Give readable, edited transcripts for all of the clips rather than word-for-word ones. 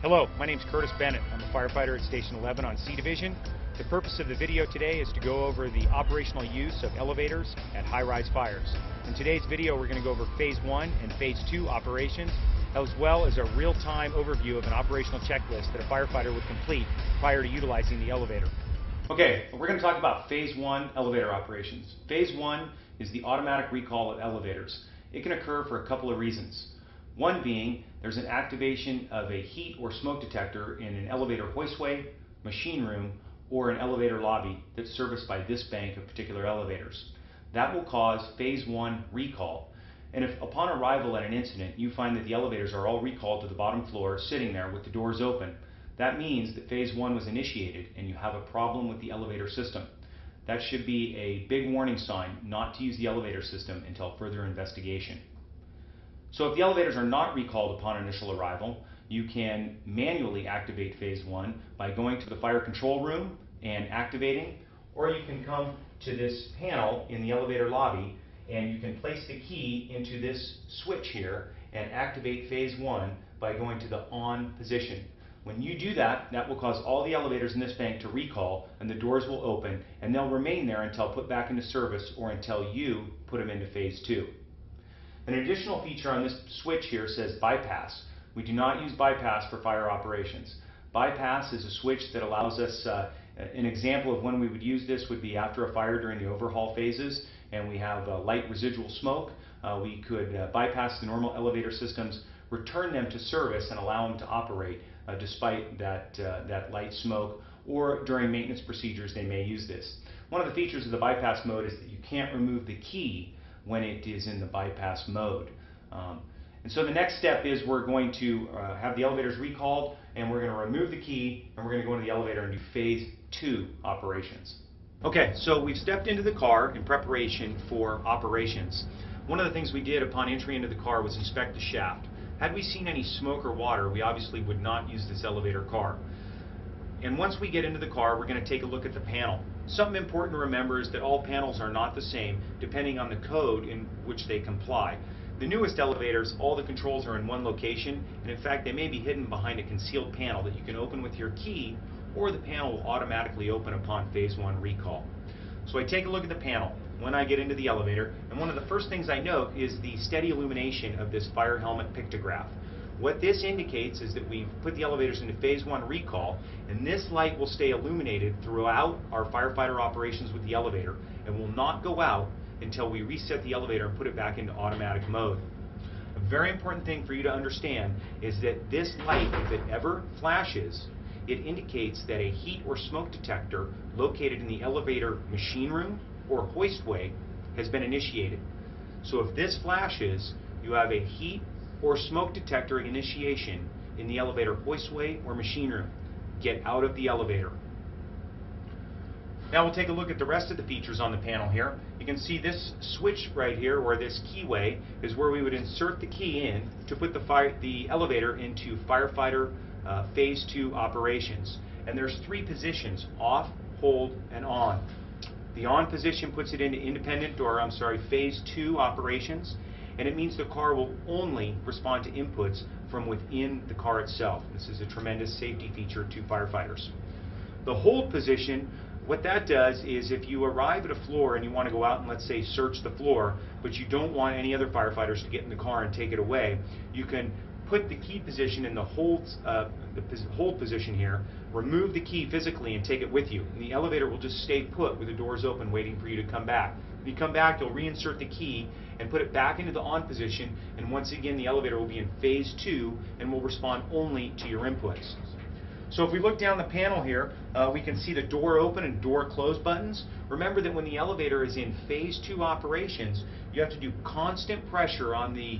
Hello, my name is Curtis Bennett. I'm a firefighter at Station 11 on C Division. The purpose of the video today is to go over the operational use of elevators at high-rise fires. In today's video, we're going to go over Phase 1 and Phase 2 operations, as well as a real-time overview of an operational checklist that a firefighter would complete prior to utilizing the elevator. Okay, we're going to talk about Phase 1 elevator operations. Phase 1 is the automatic recall of elevators. It can occur for a couple of reasons. One being, there's an activation of a heat or smoke detector in an elevator hoistway, machine room, or an elevator lobby that's serviced by this bank of particular elevators. That will cause Phase 1 recall. And if upon arrival at an incident you find that the elevators are all recalled to the bottom floor sitting there with the doors open, that means that Phase 1 was initiated and you have a problem with the elevator system. That should be a big warning sign not to use the elevator system until further investigation. So if the elevators are not recalled upon initial arrival, you can manually activate Phase 1 by going to the fire control room and activating, or you can come to this panel in the elevator lobby and you can place the key into this switch here and activate Phase 1 by going to the on position. When you do that, that will cause all the elevators in this bank to recall and the doors will open and they'll remain there until put back into service or until you put them into Phase 2. An additional feature on this switch here says bypass. We do not use bypass for fire operations. Bypass is a switch that allows us, an example of when we would use this would be after a fire during the overhaul phases and we have light residual smoke. We could bypass the normal elevator systems, return them to service and allow them to operate despite that light smoke, or during maintenance procedures they may use this. One of the features of the bypass mode is that you can't remove the key when it is in the bypass mode. And so the next step is we're going to have the elevators recalled and we're going to remove the key and we're going to go into the elevator and do Phase 2 operations. Okay, so we've stepped into the car in preparation for operations. One of the things we did upon entry into the car was inspect the shaft. Had we seen any smoke or water, we obviously would not use this elevator car. And once we get into the car, we're going to take a look at the panel. Something important to remember is that all panels are not the same depending on the code in which they comply. The newest elevators, all the controls are in one location, and in fact they may be hidden behind a concealed panel that you can open with your key, or the panel will automatically open upon Phase 1 recall. So I take a look at the panel when I get into the elevator, and one of the first things I note is the steady illumination of this fire helmet pictograph. What this indicates is that we've put the elevators into Phase 1 recall, and this light will stay illuminated throughout our firefighter operations with the elevator and will not go out until we reset the elevator and put it back into automatic mode. A very important thing for you to understand is that this light, if it ever flashes, it indicates that a heat or smoke detector located in the elevator machine room or hoistway has been initiated. So if this flashes, you have a heat or smoke detector initiation in the elevator hoistway or machine room. Get out of the elevator. Now we'll take a look at the rest of the features on the panel here. You can see this switch right here, or this keyway, is where we would insert the key in to put the elevator into firefighter Phase 2 operations. And there's three positions: off, hold, and on. The on position puts it into Phase 2 operations, and it means the car will only respond to inputs from within the car itself. This is a tremendous safety feature to firefighters. The hold position, what that does is if you arrive at a floor and you want to go out and, let's say, search the floor, but you don't want any other firefighters to get in the car and take it away, you can put the key position in the hold position here, remove the key physically and take it with you. And the elevator will just stay put with the doors open waiting for you to come back. When you come back, you'll reinsert the key and put it back into the on position, and once again the elevator will be in Phase 2 and will respond only to your inputs. So if we look down the panel here, we can see the door open and door close buttons. Remember that when the elevator is in Phase 2 operations, you have to do constant pressure on the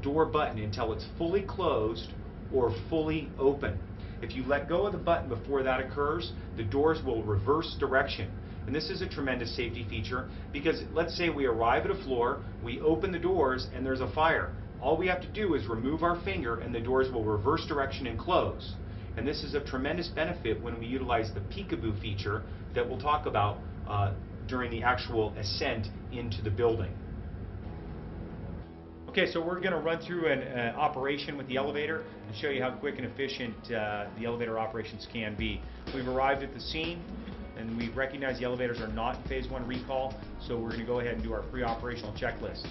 door button until it's fully closed or fully open. If you let go of the button before that occurs, the doors will reverse direction. And this is a tremendous safety feature because let's say we arrive at a floor, we open the doors, and there's a fire. All we have to do is remove our finger and the doors will reverse direction and close. And this is a tremendous benefit when we utilize the peekaboo feature that we'll talk about during the actual ascent into the building. Okay, so we're going to run through an operation with the elevator and show you how quick and efficient the elevator operations can be. We've arrived at the scene and we've recognized the elevators are not in phase 1 recall, so we're going to go ahead and do our pre-operational checklist.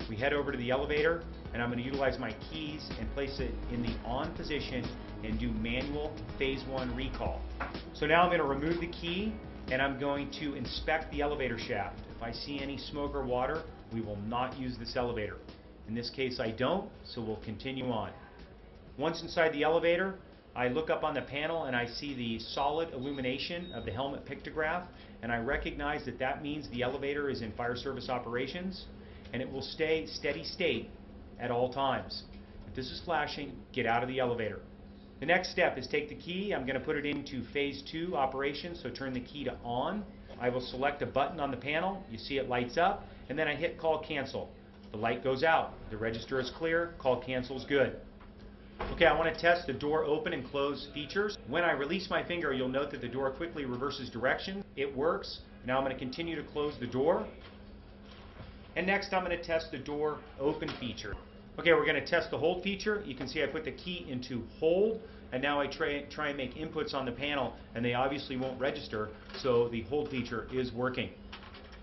We head over to the elevator and I'm going to utilize my keys and place it in the on position and do manual phase 1 recall. So now I'm going to remove the key and I'm going to inspect the elevator shaft. If I see any smoke or water, we will not use this elevator. In this case I don't, so we'll continue on. Once inside the elevator, I look up on the panel and I see the solid illumination of the helmet pictograph, and I recognize that that means the elevator is in fire service operations and it will stay steady state at all times. If this is flashing, get out of the elevator. The next step is take the key. I'm going to put it into phase 2 operation, so turn the key to on. I will select a button on the panel. You see it lights up, and then I hit call cancel. The light goes out. The register is clear. Call cancel is good. Okay, I want to test the door open and close features. When I release my finger, you'll note that the door quickly reverses direction. It works. Now I'm going to continue to close the door. And next I'm going to test the door open feature. Okay, we're going to test the hold feature. You can see I put the key into hold, and now I try and make inputs on the panel, and they obviously won't register, so the hold feature is working.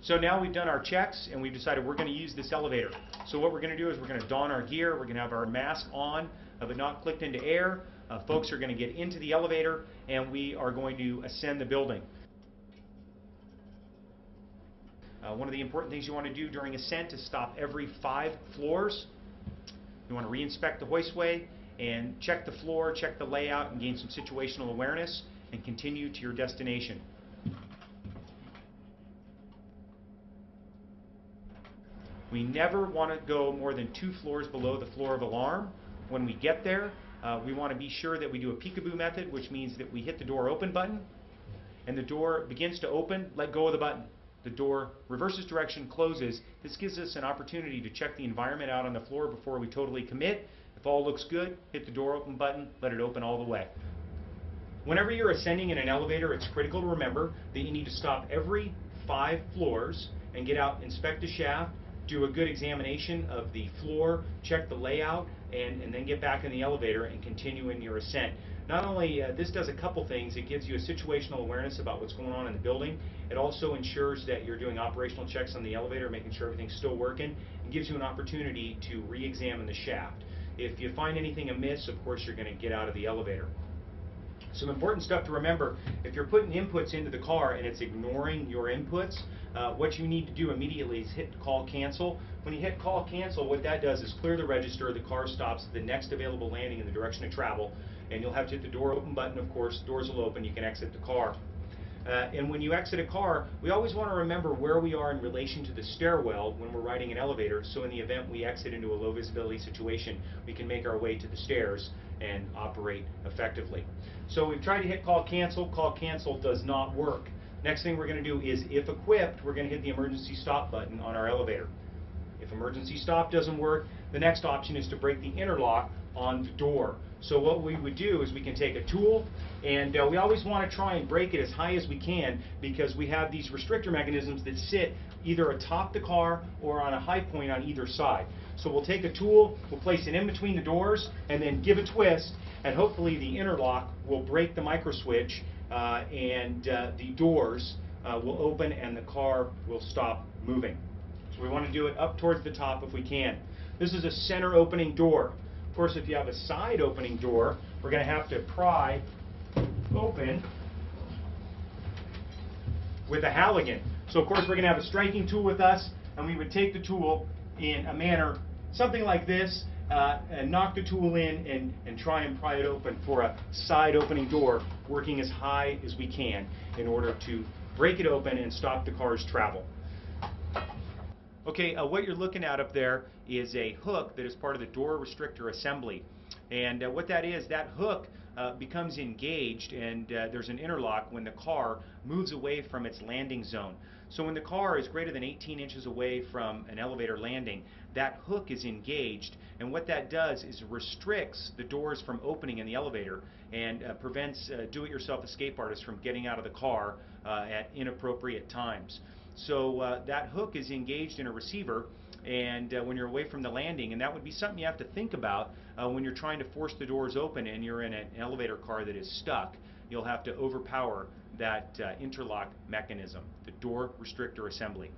So now we've done our checks, and we've decided we're going to use this elevator. So what we're going to do is we're going to don our gear, we're going to have our mask on, but not clicked into air. Folks are going to get into the elevator, and we are going to ascend the building. One of the important things you want to do during ascent is stop every 5 floors. You want to re-inspect the hoistway and check the floor, check the layout, and gain some situational awareness, and continue to your destination. We never want to go more than 2 floors below the floor of alarm. When we get there, we want to be sure that we do a peekaboo method, which means that we hit the door open button, and the door begins to open, let go of the button. The door reverses direction, closes. This gives us an opportunity to check the environment out on the floor before we totally commit. If all looks good, hit the door open button, let it open all the way. Whenever you're ascending in an elevator, it's critical to remember that you need to stop every 5 floors and get out, inspect the shaft, do a good examination of the floor, check the layout, and then get back in the elevator and continue in your ascent. Not only this does a couple things, it gives you a situational awareness about what's going on in the building. It also ensures that you're doing operational checks on the elevator, making sure everything's still working, and gives you an opportunity to re-examine the shaft. If you find anything amiss, of course you're going to get out of the elevator. Some important stuff to remember: if you're putting inputs into the car and it's ignoring your inputs, what you need to do immediately is hit call cancel. When you hit call cancel, what that does is clear the register, the car stops at the next available landing in the direction of travel, and you'll have to hit the door open button. Of course, doors will open, you can exit the car. And when you exit a car, we always want to remember where we are in relation to the stairwell when we're riding an elevator, so in the event we exit into a low visibility situation, we can make our way to the stairs and operate effectively. So we've tried to hit call cancel does not work. Next thing we're going to do is, if equipped, we're going to hit the emergency stop button on our elevator. If emergency stop doesn't work, the next option is to break the interlock on the door. So what we would do is we can take a tool, and we always want to try and break it as high as we can, because we have these restrictor mechanisms that sit either atop the car or on a high point on either side. So we'll take a tool, we'll place it in between the doors, and then give a twist, and hopefully the interlock will break the micro switch, and the doors will open and the car will stop moving. So we want to do it up towards the top if we can. This is a center opening door. Of course, if you have a side opening door, we're going to have to pry open with a Halligan. So of course we're going to have a striking tool with us, and we would take the tool in a manner something like this, and knock the tool in and try and pry it open for a side opening door, working as high as we can in order to break it open and stop the car's travel. Okay, what you're looking at up there is a hook that is part of the door restrictor assembly. And what that is, that hook becomes engaged, and there's an interlock when the car moves away from its landing zone. So when the car is greater than 18 inches away from an elevator landing, that hook is engaged, and what that does is restricts the doors from opening in the elevator and prevents do-it-yourself escape artists from getting out of the car at inappropriate times. So that hook is engaged in a receiver, and when you're away from the landing, and that would be something you have to think about when you're trying to force the doors open and you're in an elevator car that is stuck. You'll have to overpower that interlock mechanism, the door restrictor assembly.